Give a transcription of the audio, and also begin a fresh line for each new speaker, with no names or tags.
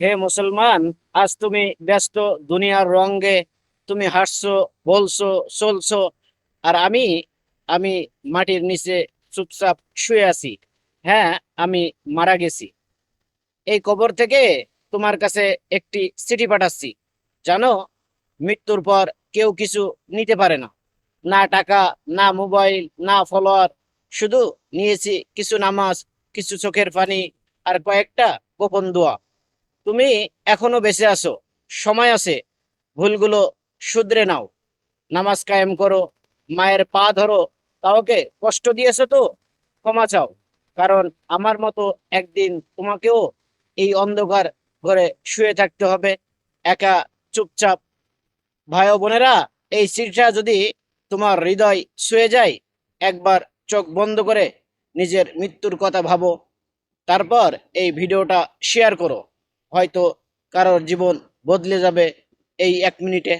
হে মুসলমান, আজ তুমি ব্যস্ত দুনিয়ার রঙ্গে, তুমি হাসছো, বলছো, চলছো, আর আমি মাটির নিচে চুপচাপ শুয়ে আছি। হ্যাঁ, আমি মারা গেছি। এই কবর থেকে তোমার কাছে একটি চিঠি পাঠাচ্ছি। জানো, মৃত্যুর পর কেউ কিছু নিতে পারে না, না টাকা, না মোবাইল, না ফলোয়ার। শুধু নিয়েছি কিছু নামাজ, কিছু চোখের পানি, আর কয়েকটা গোপন দোয়া। তুমি এখনো বেঁচে আছো, সময় আছে। ভুলগুলো শুধরে নাও, নামাজ কায়েম করো, মায়ের পা ধরো। কাউকে কষ্ট দিয়েছো তো ক্ষমা চাও, কারণ আমার মতো একদিন তোমাকেও এই অন্ধকার ঘরে শুয়ে থাকতে হবে, একা, চুপচাপ। ভাই ও বোনেরা, এই চিঠিটা যদি তোমার হৃদয় ছুঁয়ে যায়, একবার চোখ বন্ধ করে নিজের মৃত্যুর কথা ভাবো। তারপর এই ভিডিওটা শেয়ার করো, হয়তো কারোর জীবন বদলে যাবে এই 1 মিনিটে।